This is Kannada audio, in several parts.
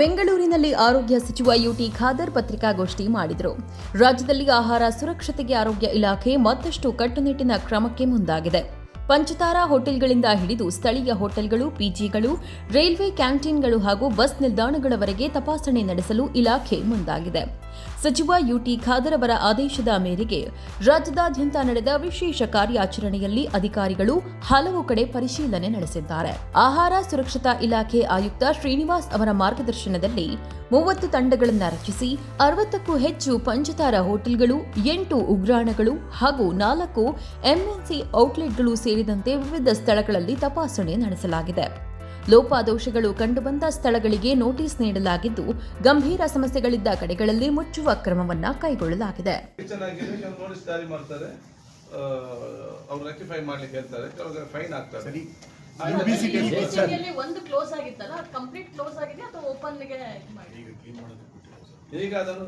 ಬೆಂಗಳೂರಿನಲ್ಲಿ ಆರೋಗ್ಯ ಸಚಿವ ಯುಟಿ ಖಾದರ್ ಪತ್ರಿಕಾಗೋಷ್ಠಿ ಮಾಡಿದರು. ರಾಜ್ಯದಲ್ಲಿ ಆಹಾರ ಸುರಕ್ಷತೆಗೆ ಆರೋಗ್ಯ ಇಲಾಖೆ ಮತ್ತಷ್ಟು ಕಟ್ಟುನಿಟ್ಟಿನ ಕ್ರಮಕ್ಕೆ ಮುಂದಾಗಿದೆ. ಪಂಚತಾರಾ ಹೋಟೆಲ್ಗಳಿಂದ ಹಿಡಿದು ಸ್ಥಳೀಯ ಹೋಟೆಲ್ಗಳು, ಪಿಜಿಗಳು, ರೈಲ್ವೆ ಕ್ಯಾಂಟೀನ್ಗಳು ಹಾಗೂ ಬಸ್ ನಿಲ್ದಾಣಗಳವರೆಗೆ ತಪಾಸಣೆ ನಡೆಸಲು ಇಲಾಖೆ ಮುಂದಾಗಿದೆ. ಸಚಿವ ಯುಟಿ ಖಾದರ್ ಅವರ ಆದೇಶದ ಮೇರೆಗೆ ರಾಜ್ಯದಾದ್ಯಂತ ನಡೆದ ವಿಶೇಷ ಕಾರ್ಯಾಚರಣೆಯಲ್ಲಿ ಅಧಿಕಾರಿಗಳು ಹಲವು ಕಡೆ ಪರಿಶೀಲನೆ ನಡೆಸಿದ್ದಾರೆ. ಆಹಾರ ಸುರಕ್ಷತಾ ಇಲಾಖೆ ಆಯುಕ್ತ ಶ್ರೀನಿವಾಸ್ ಅವರ ಮಾರ್ಗದರ್ಶನದಲ್ಲಿ 30 ತಂಡಗಳನ್ನು ರಚಿಸಿ 60ಕ್ಕೂ ಹೆಚ್ಚು ಪಂಚತಾರಾ ಹೋಟೆಲ್ಗಳು, 8 ಉಗ್ರಾಣಗಳು ಹಾಗೂ 4 ಎಂಎನ್ಸಿ ಔಟ್ಲೆಟ್ಗಳು ಸೇರಿದಂತೆ ವಿವಿಧ ಸ್ಥಳಗಳಲ್ಲಿ ತಪಾಸಣೆ ನಡೆಸಲಾಗಿದೆ. ಲೋಪದೋಷಗಳು ಕಂಡುಬಂದ ಸ್ಥಳಗಳಿಗೆ ನೋಟಿಸ್ ನೀಡಲಾಗಿದ್ದು, ಗಂಭೀರ ಸಮಸ್ಯೆಗಳಿದ್ದ ಕಡೆಗಳಲ್ಲಿ ಮುಚ್ಚುವ ಕ್ರಮವನ್ನು ಕೈಗೊಳ್ಳಲಾಗಿದೆ. ಈಗ ಅದನ್ನು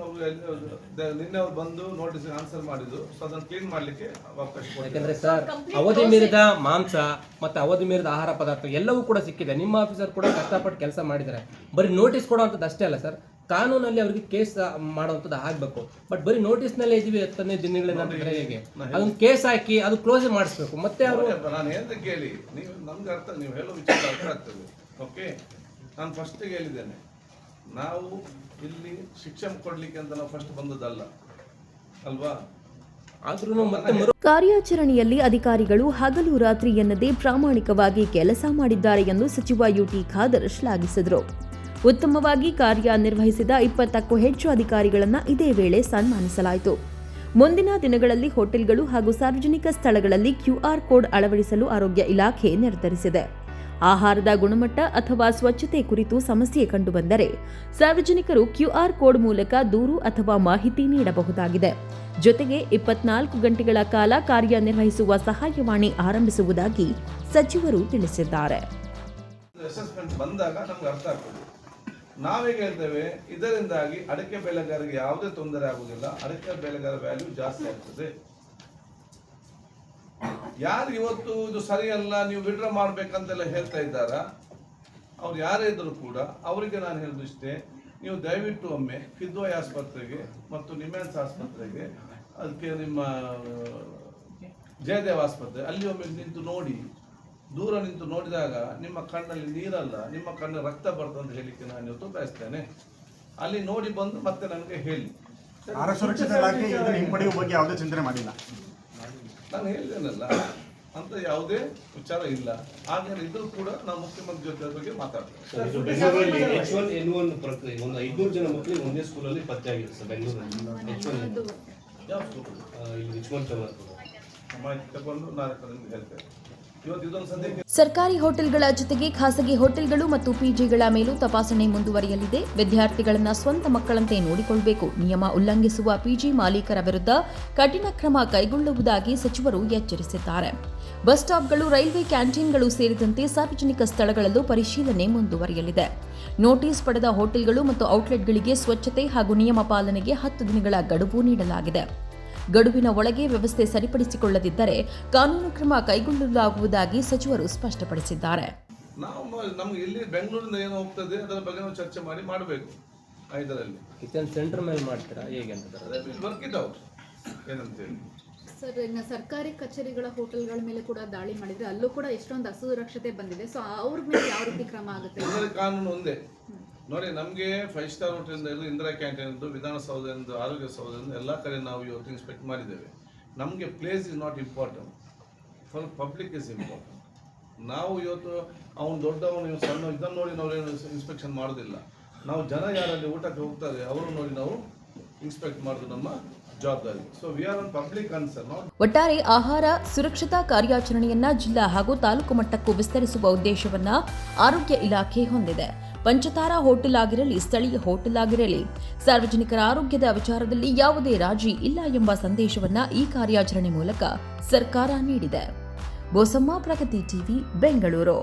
ನಿನ್ನೆ ಅವರು ಬಂದು ನೋಟಿಸ್ ಆನ್ಸರ್ ಮಾಡಿದ್ರು, ಸೊ ಅದನ್ನು ಕ್ಲೀನ್ ಮಾಡಲಿಕ್ಕೆ ಅವಕಾಶ ಕೊಟ್ಟಿದ್ದಾರೆ. ಯಾಕಂದ್ರೆ ಸರ್, ಅವಧಿ ಮೀರಿದ ಮಾಂಸ ಮತ್ತೆ ಅವಧಿ ಮೀರಿದ ಆಹಾರ ಪದಾರ್ಥ ಎಲ್ಲವೂ ಕೂಡ ಸಿಕ್ಕಿದೆ. ನಿಮ್ಮ ಆಫೀಸರ್ ಕೂಡ ಕಷ್ಟಪಟ್ಟು ಕೆಲಸ ಮಾಡಿದ್ದಾರೆ. ಬರೀ ನೋಟಿಸ್ ಕೊಡುವಂಥದ್ದು ಅಷ್ಟೇ ಅಲ್ಲ ಸರ್, ಕಾನೂನಲ್ಲಿ ಅವರಿಗೆ ಕೇಸ್ ಮಾಡುವಂಥದ್ದು ಆಗಬೇಕು. ಬಟ್ ಬರೀ ನೋಟಿಸ್ನಲ್ಲೇ ಇದೀವಿ 15 ದಿನಗಳಿಂದ ಹೇಗೆ ಅದೊಂದು ಕೇಸ್ ಹಾಕಿ ಅದು ಕ್ಲೋಸ್ ಮಾಡಿಸ್ಬೇಕು. ಮತ್ತೆ ಅವರು ನಾನು ಏನು ಕೇಳಿ, ನೀವು ನಮ್ಗೆ ಅರ್ಥ, ನೀವು ಹೇಳೋ ವಿಚಾರ ಅರ್ಥ ಆಗ್ತದೆ. ಓಕೆ, ನಾನು ಫಸ್ಟಿಗೆ ಹೇಳಿದ್ದೇನೆ, ನಾವು ಇಲ್ಲಿ ಶಿಕ್ಷಣ ಕೊಡ್ಲಿಕ್ಕೆ ಅಂತ ನಾವು ಫಸ್ಟ್ ಬಂದದ್ದಲ್ಲ ಅಲ್ವಾ. ಕಾರ್ಯಾಚರಣೆಯಲ್ಲಿ ಅಧಿಕಾರಿಗಳು ಹಗಲು ರಾತ್ರಿ ಎನ್ನದೇ ಪ್ರಾಮಾಣಿಕವಾಗಿ ಕೆಲಸ ಮಾಡಿದ್ದಾರೆ ಎಂದು ಸಚಿವ ಯುಟಿ ಖಾದರ್ ಶ್ಲಾಘಿಸಿದರು. ಉತ್ತಮವಾಗಿ ಕಾರ್ಯನಿರ್ವಹಿಸಿದ 20ಕ್ಕೂ ಹೆಚ್ಚು ಅಧಿಕಾರಿಗಳನ್ನು ಇದೇ ವೇಳೆ ಸನ್ಮಾನಿಸಲಾಯಿತು. ಮುಂದಿನ ದಿನಗಳಲ್ಲಿ ಹೋಟೆಲ್ಗಳು ಹಾಗೂ ಸಾರ್ವಜನಿಕ ಸ್ಥಳಗಳಲ್ಲಿ QR ಕೋಡ್ ಅಳವಡಿಸಲು ಆರೋಗ್ಯ ಇಲಾಖೆ ನಿರ್ಧರಿಸಿದೆ. ಆಹಾರದ ಗುಣಮಟ್ಟ ಅಥವಾ ಸ್ವಚ್ಛತೆ ಕುರಿತು ಸಮಸ್ಯೆ ಕಂಡುಬಂದರೆ ಸಾರ್ವಜನಿಕರು QR ಕೋಡ್ ಮೂಲಕ ದೂರು ಅಥವಾ ಮಾಹಿತಿ ನೀಡಬಹುದಾಗಿದೆ. ಜೊತೆಗೆ 24 ಗಂಟೆಗಳ ಕಾಲ ಕಾರ್ಯನಿರ್ವಹಿಸುವ ಸಹಾಯವಾಣಿ ಆರಂಭಿಸುವುದಾಗಿ ಸಚಿವರು ತಿಳಿಸಿದ್ದಾರೆ. ಅಸೆಸ್ಮೆಂಟ್ ಬಂದಾಗ ನಮ್ಗೆ ಅರ್ಥ ಆಗ್ತದೆ. ನಾವೀಗ ಹೇಳ್ತೇವೆ, ಇದರಿಂದಾಗಿ ಅಡಿಕೆ ಬೆಳೆಗಾರರಿಗೆ ಯಾವುದೇ ತೊಂದರೆ ಆಗುವುದಿಲ್ಲ, ಅಡಿಕೆ ಬೆಳೆಗಾರ ವ್ಯಾಲ್ಯೂ ಜಾಸ್ತಿ ಆಗ್ತದೆ. ಯಾರು ಇವತ್ತು ಇದು ಸರಿಯಲ್ಲ, ನೀವು ವಿಡ್ರಾ ಮಾಡ್ಬೇಕಂತೆಲ್ಲ ಹೇಳ್ತಾ ಇದ್ದಾರ, ಅವ್ರು ಯಾರೇ ಇದ್ರು ಕೂಡ ಅವರಿಗೆ ನಾನು ಹೇಳುದು ಇಷ್ಟೇ, ನೀವು ದಯವಿಟ್ಟು ಒಮ್ಮೆ ಕಿದ್ವಾಯಿ ಆಸ್ಪತ್ರೆಗೆ ಮತ್ತು ನಿಮ್ಯಾನ್ಸ್ ಆಸ್ಪತ್ರೆಗೆ, ಅದಕ್ಕೆ ನಿಮ್ಮ ಜಯದೇವ ಆಸ್ಪತ್ರೆ, ಅಲ್ಲಿ ಒಮ್ಮೆ ನಿಂತು ನೋಡಿ, ದೂರ ನಿಂತು ನೋಡಿದಾಗ ನಿಮ್ಮ ಕಣ್ಣಲ್ಲಿ ನೀರಲ್ಲ, ನಿಮ್ಮ ಕಣ್ಣಲ್ಲಿ ರಕ್ತ ಬರ್ತದೆ ಅಂತ ಹೇಳಿಕ್ಕೆ ನಾನು ಇವತ್ತು ಬಯಸ್ತೇನೆ. ಅಲ್ಲಿ ನೋಡಿ ಬಂದು ಮತ್ತೆ ನನಗೆ ಹೇಳಿ. ಆಹಾರ ಸುರಕ್ಷತಾ ಇಲಾಖೆ ಹಿಂಪಡೆಯುವ ಬಗ್ಗೆ ಯಾವುದೇ ಚಿಂತನೆ ಮಾಡಿಲ್ಲ. ನಾನು ಹೇಳಿದ್ದೇನಲ್ಲ, ಅಂತ ಯಾವುದೇ ವಿಚಾರ ಇಲ್ಲ. ಹಾಗೆ ಇದ್ರೂ ಕೂಡ ನಾವು ಮುಖ್ಯಮಂತ್ರಿ ಜೊತೆ ಬಗ್ಗೆ ಮಾತಾಡ್ತೇವೆ. ಪ್ರಕ್ರಿಯೆ 500 ಜನ ಮಕ್ಕಳಿಗೆ ಒಂದೇ ಸ್ಕೂಲಲ್ಲಿ ಪತ್ತೆ ಆಗಿದೆ ಸರ್ ಬೆಂಗಳೂರಲ್ಲಿ. ಯಾವ ಸ್ಕೂಲ್? ಮಾಹಿತಿ ತಗೊಂಡು ನಾನು ಹೇಳ್ತೇನೆ. ಸರ್ಕಾರಿ ಹೋಟೆಲ್ಗಳ ಜೊತೆಗೆ ಖಾಸಗಿ ಹೋಟೆಲ್ಗಳು ಮತ್ತು ಪಿಜಿಗಳ ಮೇಲೂ ತಪಾಸಣೆ ಮುಂದುವರಿಯಲಿದೆ. ವಿದ್ಯಾರ್ಥಿಗಳನ್ನು ಸ್ವಂತ ಮಕ್ಕಳಂತೆ ನೋಡಿಕೊಳ್ಳಬೇಕು. ನಿಯಮ ಉಲ್ಲಂಘಿಸುವ ಪಿಜಿ ಮಾಲೀಕರ ವಿರುದ್ಧ ಕಠಿಣ ಕ್ರಮ ಕೈಗೊಳ್ಳುವುದಾಗಿ ಸಚಿವರು ಎಚ್ಚರಿಸಿದ್ದಾರೆ. ಬಸ್ ಸ್ಟಾಪ್ಗಳು, ರೈಲ್ವೆ ಕ್ಯಾಂಟೀನ್ಗಳು ಸೇರಿದಂತೆ ಸಾರ್ವಜನಿಕ ಸ್ಥಳಗಳಲ್ಲೂ ಪರಿಶೀಲನೆ ಮುಂದುವರಿಯಲಿದೆ. ನೋಟಿಸ್ ಪಡೆದ ಹೋಟೆಲ್ಗಳು ಮತ್ತು ಔಟ್ಲೆಟ್ಗಳಿಗೆ ಸ್ವಚ್ಛತೆ ಹಾಗೂ ನಿಯಮ ಪಾಲನೆಗೆ 10 ದಿನಗಳ ಗಡುವು ನೀಡಲಾಗಿದೆ. ಗಡುವಿನ ಒಳಗೆ ವ್ಯವಸ್ಥೆ ಸರಿಪಡಿಸಿಕೊಳ್ಳದಿದ್ದರೆ ಕಾನೂನು ಕ್ರಮ ಕೈಗೊಳ್ಳಲಾಗುವುದಾಗಿ ಸಚಿವರು ಸ್ಪಷ್ಟಪಡಿಸಿದ್ದಾರೆ. ನಾವು ನಮ್ಗೆ ಇಲ್ಲಿ ಬೆಂಗಳೂರಿಂದ ಏನು ಹೋಗ್ತದೆ ಅದರ ಬಗ್ಗೆ ನಾವು ಚರ್ಚೆ ಮಾಡಿ ಮಾಡಬೇಕು. 5ರಲ್ಲಿ ಕಿಚನ್ ಸೆಂಟರ್ ಮೇಲೆ ಮಾಡ್ತೀರಾ ಹೇಗೆ ಅಂತ ವರ್ಕ್ ಇಟ್ ಔಟ್ ಏನಂತೇಳಿ. ಸರ್, ಇನ್ನು ಸರ್ಕಾರಿ ಕಚೇರಿಗಳ ಹೋಟೆಲ್ಗಳ ಮೇಲೆ ಕೂಡ ದಾಳಿ ಮಾಡಿದ್ರೆ ಅಲ್ಲೂ ಕೂಡ ಎಷ್ಟೊಂದು ಅಸುರಕ್ಷತೆ ಬಂದಿದೆ. ಸೊ ಅವ್ರ ಮೇಲೆ ಯಾವ ರೀತಿ ಕ್ರಮ ಆಗುತ್ತೆ? ಕಾನೂನು ಒಂದೇ ನೋಡಿ. ನಮಗೆ 5 star hotel, Indira canteen, Vidhana Soudha, ಆರೋಗ್ಯ ಸೌಧ, ಎಲ್ಲ ಕಡೆ ನಾವು ಇವತ್ತು ಇನ್ಸ್ಪೆಕ್ಟ್ ಮಾಡಿದ್ದೇವೆ. ನಮಗೆ place is not important, for public is important. ನಾವು ಇವತ್ತು ಅವನು ದೊಡ್ಡವನು ಸಣ್ಣ ಇದನ್ನು ನೋಡಿ ನಾವೇನು ಇನ್ಸ್ಪೆಕ್ಷನ್ ಮಾಡೋದಿಲ್ಲ. ನಾವು ಜನ ಯಾರಲ್ಲಿ ಊಟಕ್ಕೆ ಹೋಗ್ತಾರೆ ಅವರು ನೋಡಿ ನಾವು ಇನ್ಸ್ಪೆಕ್ಟ್ ಮಾಡೋದು ನಮ್ಮ ಜವಾಬ್ದಾರಿ. So we are on public concern. ಒಟ್ಟಾರೆ ಆಹಾರ ಸುರಕ್ಷತಾ ಕಾರ್ಯಾಚರಣೆಯನ್ನ ಜಿಲ್ಲಾ ಹಾಗೂ ತಾಲೂಕು ಮಟ್ಟಕ್ಕೂ ವಿಸ್ತರಿಸುವ ಉದ್ದೇಶವನ್ನ ಆರೋಗ್ಯ ಇಲಾಖೆ ಹೊಂದಿದೆ. ಪಂಚತಾರಾ ಹೋಟೆಲ್ ಆಗಿರಲಿ, ಸ್ಥಳೀಯ ಹೋಟೆಲ್ ಆಗಿರಲಿ, ಸಾರ್ವಜನಿಕರ ಆರೋಗ್ಯದ ವಿಚಾರದಲ್ಲಿ ಯಾವುದೇ ರಾಜಿ ಇಲ್ಲ ಎಂಬ ಸಂದೇಶವನ್ನ ಈ ಕಾರ್ಯಾಚರಣೆ ಮೂಲಕ ಸರ್ಕಾರ ನೀಡಿದೆ. ಬೋಸಮ್ಮ, ಪ್ರಗತಿ ಟಿವಿ, ಬೆಂಗಳೂರು.